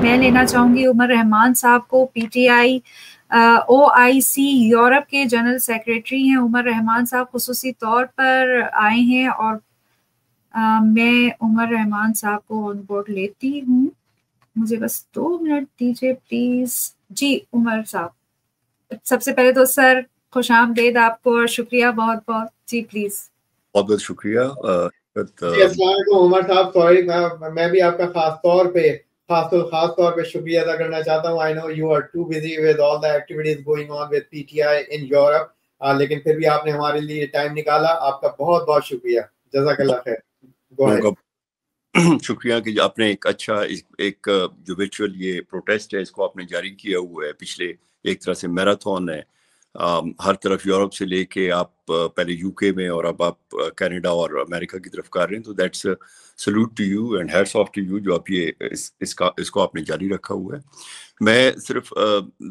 میں لینا چاہوں گی عمر رحمان صاحب کو. PTI OIC یورپ کے جنرل سیکریٹری ہیں. عمر رحمان صاحب خصوصی طور پر آئے ہیں اور میں عمر رحمان صاحب کو آن بورڈ لیتی ہوں. مجھے بس 2 منٹ دیجیے پلیز. جی عمر صاحب، سب سے پہلے تو سر خوش آمدید آپ کو اور شکریہ بہت بہت. جی پلیز. بہت بہت شکریہ. جی السلام علیکم عمر صاحب. سوری میں بھی آپ کا خاص طور پہ شکریہ ادا کرنا چاہتا ہوں. I know you are too busy with all the activities going on with PTI in Europe, لیکن پھر بھی آپ نے ہمارے لیے ٹائم نکالا. آپ کا بہت بہت شکریہ. جزاک اللہ خیر. شکریہ کہ آپ نے ایک اچھا ایک جو ورچوئل یہ پروٹیسٹ ہے اس کو آپ نے جاری کیا ہوا ہے. پچھلے ایک طرح سے میراتھن ہے ہر طرف یورپ سے لے کے آپ پہلے UK میں اور اب آپ کینیڈا اور امریکہ کی طرف کر رہے ہیں. تو that's salute to you and hats off to you جو آپ یہ اس کو آپ نے جاری رکھا ہوا ہے. میں صرف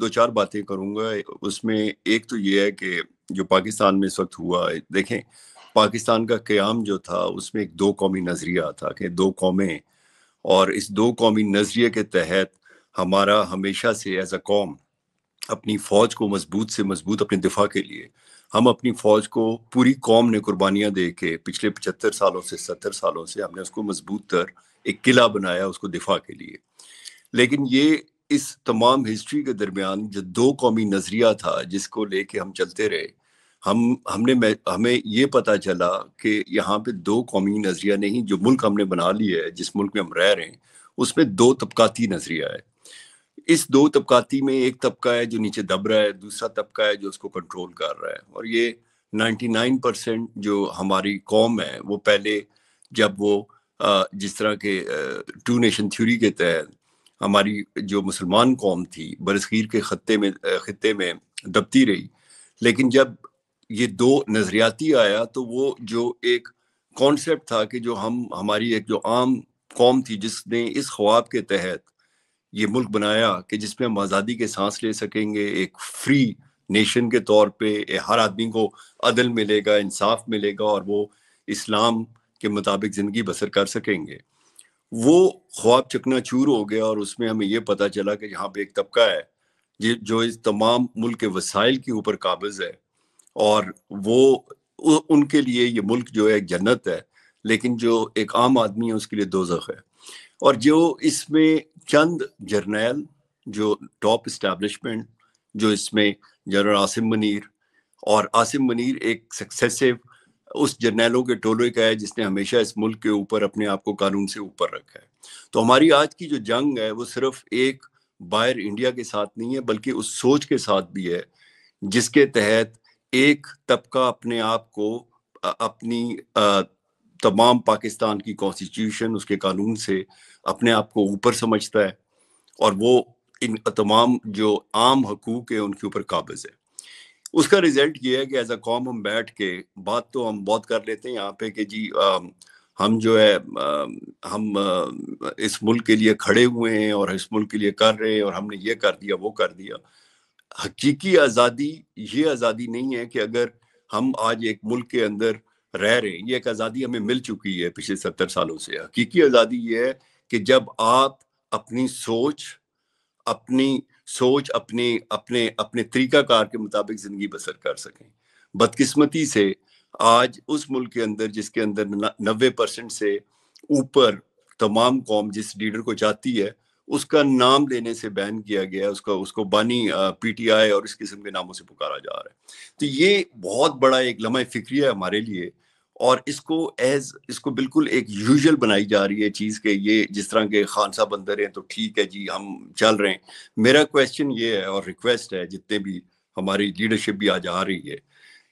2-4 باتیں کروں گا. اس میں ایک تو یہ ہے کہ جو پاکستان میں اس وقت ہوا ہے، دیکھیں پاکستان کا قیام جو تھا اس میں ایک 2 قومی نظریہ تھا کہ 2 قومیں، اور اس 2 قومی نظریے کے تحت ہمارا ہمیشہ سے ایز اے قوم اپنی فوج کو مضبوط سے مضبوط اپنے دفاع کے لیے ہم اپنی فوج کو پوری قوم نے قربانیاں دے کے پچھلے 75 سالوں سے 70 سالوں سے ہم نے اس کو مضبوط تر ایک قلعہ بنایا اس کو دفاع کے لیے. لیکن یہ اس تمام ہسٹری کے درمیان جو 2 قومی نظریہ تھا جس کو لے کے ہم چلتے رہے، ہمیں یہ پتا چلا کہ یہاں پہ 2 قومی نظریہ نہیں. جو ملک ہم نے بنا لیا ہے، جس ملک میں ہم رہ رہے ہیں، اس میں 2 طبقاتی نظریہ ہے. اس 2 طبقاتی میں ایک طبقہ ہے جو نیچے دب رہا ہے، دوسرا طبقہ ہے جو اس کو کنٹرول کر رہا ہے. اور یہ 99% جو ہماری قوم ہے وہ پہلے جب وہ جس طرح کے 2 نیشن تھیوری کے تحت ہماری جو مسلمان قوم تھی برصغیر کے خطے میں دبتی رہی. لیکن جب یہ 2 نظریاتی آیا تو وہ جو ایک کانسیپٹ تھا کہ جو ہماری ایک جو عام قوم تھی جس نے اس خواب کے تحت یہ ملک بنایا کہ جس میں ہم آزادی کے سانس لے سکیں گے، ایک فری نیشن کے طور پہ ہر آدمی کو عدل ملے گا، انصاف ملے گا اور وہ اسلام کے مطابق زندگی بسر کر سکیں گے، وہ خواب چکنا چور ہو گیا. اور اس میں ہمیں یہ پتہ چلا کہ یہاں پہ ایک طبقہ ہے جو اس تمام ملک کے وسائل کے اوپر قابض ہے، اور وہ ان کے لیے یہ ملک جو ہے ایک جنت ہے، لیکن جو ایک عام آدمی ہے اس کے لیے دوزخ ہے. اور جو اس میں چند جرنیل جو ٹاپ اسٹیبلشمنٹ جو اس میں جنرل عاصم منیر، اور عاصم منیر ایک سکسیسو اس جرنیلوں کے ٹولے کا ہے جس نے ہمیشہ اس ملک کے اوپر اپنے آپ کو قانون سے اوپر رکھا ہے. تو ہماری آج کی جو جنگ ہے وہ صرف ایک باہر انڈیا کے ساتھ نہیں ہے بلکہ اس سوچ کے ساتھ بھی ہے جس کے تحت ایک طبقہ اپنے آپ کو اپنی تمام پاکستان کی کانسٹیٹیوشن اس کے قانون سے اپنے آپ کو اوپر سمجھتا ہے، اور وہ ان تمام جو عام حقوق ہیں ان کے اوپر قابض ہے. اس کا رزلٹ یہ ہے کہ ایز اے قوم ہم بیٹھ کے بات تو ہم بہت کر لیتے ہیں یہاں پہ کہ جی ہم جو ہے ہم اس ملک کے لیے کھڑے ہوئے ہیں اور اس ملک کے لیے کر رہے ہیں اور ہم نے یہ کر دیا وہ کر دیا. حقیقی آزادی یہ آزادی نہیں ہے کہ اگر ہم آج ایک ملک کے اندر رہ رہے ہیں، یہ ایک آزادی ہمیں مل چکی ہے پچھلے 70 سالوں سے. حقیقی آزادی یہ ہے کہ جب آپ اپنی سوچ اپنے طریقہ کار کے مطابق زندگی بسر کر سکیں. بدقسمتی سے آج اس ملک کے اندر جس کے اندر 90% سے اوپر تمام قوم جس لیڈر کو چاہتی ہے اس کا نام لینے سے بین کیا گیا ہے، اس کو بانی PTI اور اس قسم کے ناموں سے پکارا جا رہا ہے. تو یہ بہت بڑا ایک لمحہ فکری ہے ہمارے لیے، اور اس کو بالکل ایک یوزول بنائی جا رہی ہے چیز کہ یہ جس طرح کے خان صاحب اندر ہیں تو ٹھیک ہے جی ہم چل رہے ہیں. میرا کویسچن یہ ہے اور ریکویسٹ ہے جتنے بھی ہماری لیڈرشپ بھی آج آ رہی ہے،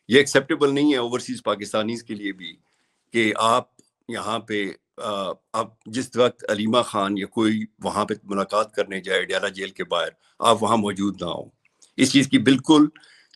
یہ ایکسیپٹیبل نہیں ہے اوورسیز پاکستانیز کے لیے بھی کہ آپ یہاں پہ اب جس وقت علیمہ خان یا کوئی وہاں پہ ملاقات کرنے جائے اڈیالہ جیل کے باہر، آپ وہاں موجود نہ ہوں. اس چیز کی بالکل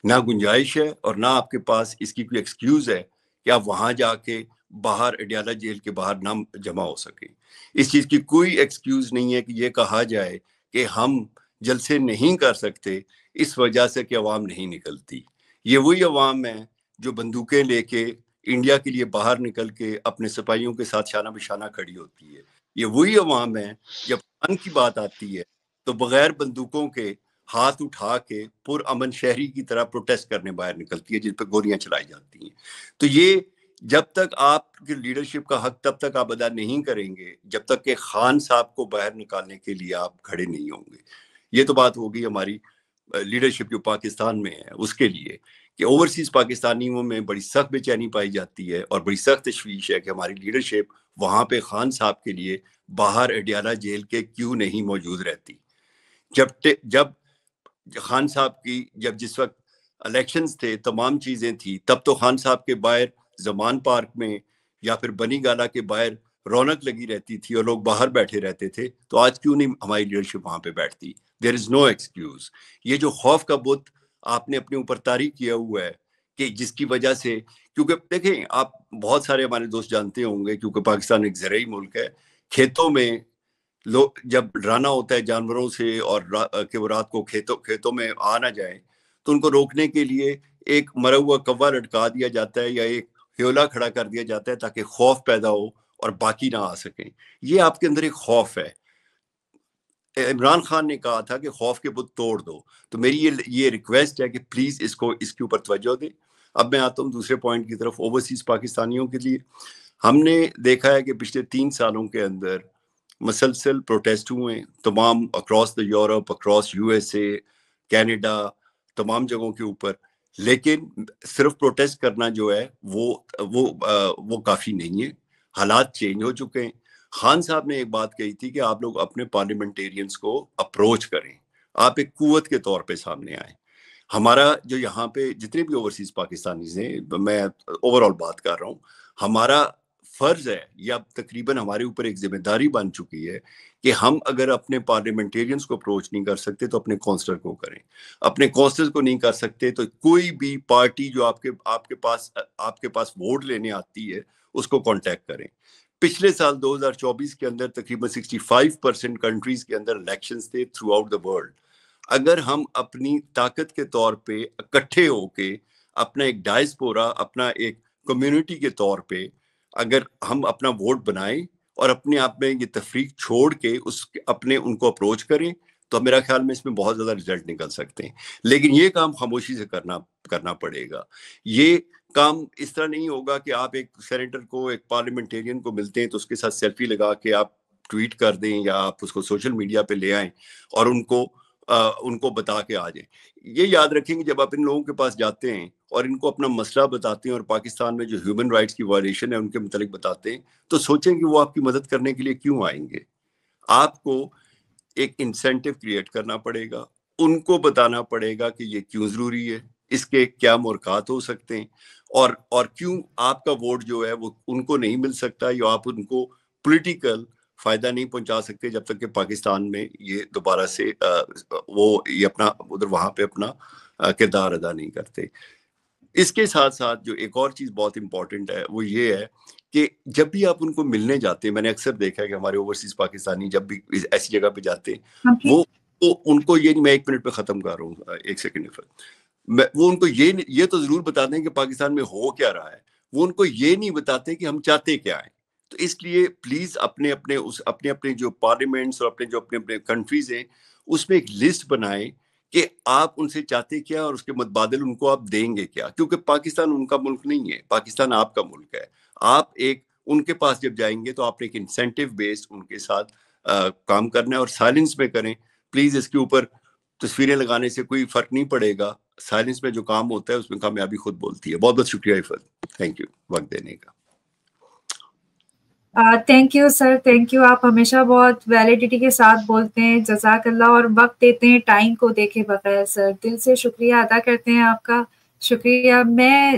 نہ گنجائش ہے اور نہ آپ کے پاس اس کی کوئی ایکسکیوز ہے کہ آپ وہاں جا کے باہر اڈیالہ جیل کے باہر نہ جمع ہو سکیں. اس چیز کی کوئی ایکسکیوز نہیں ہے کہ یہ کہا جائے کہ ہم جلسے نہیں کر سکتے اس وجہ سے کہ عوام نہیں نکلتی. یہ وہی عوام ہے جو بندوقیں لے کے انڈیا کے لیے باہر نکل کے اپنے سپاہیوں کے ساتھ شانہ بشانہ کھڑی ہوتی ہے. یہ وہی عوام ہے جب امن کی بات آتی ہے تو بغیر بندوقوں کے ہاتھ اٹھا کے پر امن شہری کی طرح پروٹیسٹ کرنے باہر نکلتی ہے جن پہ گولیاں چلائی جاتی ہیں. تو یہ جب تک آپ کی لیڈرشپ کا حق تب تک آپ ادا نہیں کریں گے جب تک کہ خان صاحب کو باہر نکالنے کے لیے آپ کھڑے نہیں ہوں گے. یہ تو بات ہوگی ہماری لیڈرشپ جو پاکستان میں ہے اس کے لیے کہ اوورسیز پاکستانیوں میں بڑی سخت بے چینی پائی جاتی ہے اور بڑی سخت تشویش ہے کہ ہماری لیڈرشپ وہاں پہ خان صاحب کے لیے باہر اڈیالہ جیل کے کیوں نہیں موجود رہتی. جب خان صاحب کی جس وقت الیکشنز تھے تمام چیزیں تھی تب تو خان صاحب کے باہر زمان پارک میں یا پھر بنی گالا کے باہر رونق لگی رہتی تھی اور لوگ باہر بیٹھے رہتے تھے. تو آج کیوں نہیں ہماری لیڈرشپ وہاں پہ بیٹھتی؟ دیر از نو ایکسکیوز. یہ جو خوف کا بت آپ نے اپنے اوپر طاری کیا ہوا ہے کہ جس کی وجہ سے کیونکہ دیکھیں آپ بہت سارے ہمارے دوست جانتے ہوں گے کیونکہ پاکستان ایک زرعی ملک ہے. کھیتوں میں لوگ جب ڈرانا ہوتا ہے جانوروں سے اور کہ وہ رات کو کھیتوں میں آ نہ جائیں تو ان کو روکنے کے لیے ایک مرا ہوا کوا لٹکا دیا جاتا ہے یا ایک ہیولا کھڑا کر دیا جاتا ہے تاکہ خوف پیدا ہو اور باقی نہ آ سکیں. یہ آپ کے اندر ایک خوف ہے. عمران خان نے کہا تھا کہ خوف کے بت توڑ دو. تو میری یہ ریکویسٹ ہے کہ پلیز اس کے اوپر توجہ دیں. اب میں آتا ہوں دوسرے پوائنٹ کی طرف اوورسیز پاکستانیوں کے لیے. ہم نے دیکھا ہے کہ پچھلے 3 سالوں کے اندر مسلسل پروٹیسٹ ہوئے تمام across the Europe, across USA، Canada, تمام جگہوں کے اوپر. لیکن صرف پروٹیسٹ کرنا جو ہے وہ کافی نہیں ہے. حالات چینج ہو چکے ہیں. خان صاحب نے ایک بات کہی تھی کہ آپ لوگ اپنے پارلیمنٹیرینز کو اپروچ کریں، آپ ایک قوت کے طور پہ سامنے آئیں. ہمارا جو یہاں پہ جتنے بھی اوورسیز پاکستانیز ہیں، میں اوور آل بات کر رہا ہوں، ہمارا فرض ہے یا تقریباً ہمارے اوپر ایک ذمہ داری بن چکی ہے کہ ہم اگر اپنے پارلیمنٹیرینز کو اپروچ نہیں کر سکتے تو اپنے کونسلر کو کریں. اپنے کونسلر کو نہیں کر سکتے تو کوئی بھی پارٹی جو آپ کے پاس ووٹ لینے آتی ہے اس کو کانٹیکٹ کریں. پچھلے سال 2024 کے اندر تقریباً 65% کنٹریز کے اندر الیکشنز تھے تھرو آؤٹ دا ورلڈ. اگر ہم اپنی طاقت کے طور پہ اکٹھے ہو کے اپنا ایک ڈائسپورا، اپنا ایک کمیونٹی کے طور پہ اگر ہم اپنا ووٹ بنائیں اور اپنے آپ میں یہ تفریق چھوڑ کے ان کو اپروچ کریں تو میرا خیال میں اس میں بہت زیادہ رزلٹ نکل سکتے ہیں. لیکن یہ کام خاموشی سے کرنا پڑے گا. یہ کام اس طرح نہیں ہوگا کہ آپ ایک سینیٹر کو، ایک پارلیمنٹیرین کو ملتے ہیں تو اس کے ساتھ سیلفی لگا کے آپ ٹویٹ کر دیں یا آپ اس کو سوشل میڈیا پہ لے آئیں اور ان کو بتا کے آ جائیں. یہ یاد رکھیں کہ جب آپ ان لوگوں کے پاس جاتے ہیں اور ان کو اپنا مسئلہ بتاتے ہیں اور پاکستان میں جو ہیومن رائٹس کی وائلیشن ہے ان کے متعلق بتاتے ہیں تو سوچیں کہ وہ آپ کی مدد کرنے کے لیے کیوں آئیں گے. آپ کو ایک انسینٹیو کریٹ کرنا پڑے گا، ان کو بتانا پڑے گا کہ یہ کیوں ضروری ہے، اس کے کیا مرکات ہو سکتے ہیں اور کیوں آپ کا ووٹ جو ہے وہ ان کو نہیں مل سکتا یا آپ ان کو پولیٹیکل فائدہ نہیں پہنچا سکتے جب تک کہ پاکستان میں یہ دوبارہ سے یہ اپنا وہاں پہ اپنا کردار ادا نہیں کرتے. اس کے ساتھ ساتھ جو ایک اور چیز بہت امپورٹنٹ ہے وہ یہ ہے کہ جب بھی آپ ان کو ملنے جاتے ہیں، میں نے اکثر دیکھا ہے کہ ہمارے اوورسیز پاکستانی جب بھی ایسی جگہ پہ جاتے ہیں وہ ان کو یہ نہیں، میں 1 منٹ پہ ختم کر رہا ہوں، 1 سیکنڈ وہ ان کو یہ تو ضرور بتاتے ہیں کہ پاکستان میں ہو کیا رہا ہے، وہ ان کو یہ نہیں بتاتے کہ ہم چاہتے کیا ہیں. تو اس لیے پلیز اپنے جو پارلیمنٹس اور اپنے کنٹریز ہیں اس میں ایک لسٹ بنائیں کہ آپ ان سے چاہتے کیا اور اس کے متبادل ان کو آپ دیں گے کیا. کیونکہ پاکستان ان کا ملک نہیں ہے، پاکستان آپ کا ملک ہے. آپ ان کے پاس جب جائیں گے تو آپ نے ایک انسینٹیو بیس ان کے ساتھ کام کرنا ہے اور سائلنس میں کریں. پلیز اس کے اوپر تصویریں لگانے سے کوئی فرق نہیں پڑے گا. سائلنس میں جو کام ہوتا ہے اس میں کامیابی خود بولتی ہے. بہت بہت شکریہ عفت، تھینک یو وقت دینے کا. Thank you sir, thank you. آپ ہمیشہ بہت ویلیڈیٹی کے ساتھ بولتے ہیں، جزاک اللہ، اور وقت دیتے ہیں ٹائم کو دیکھے بغیر. سر دل سے شکریہ ادا کرتے ہیں آپ کا. شکریہ. میں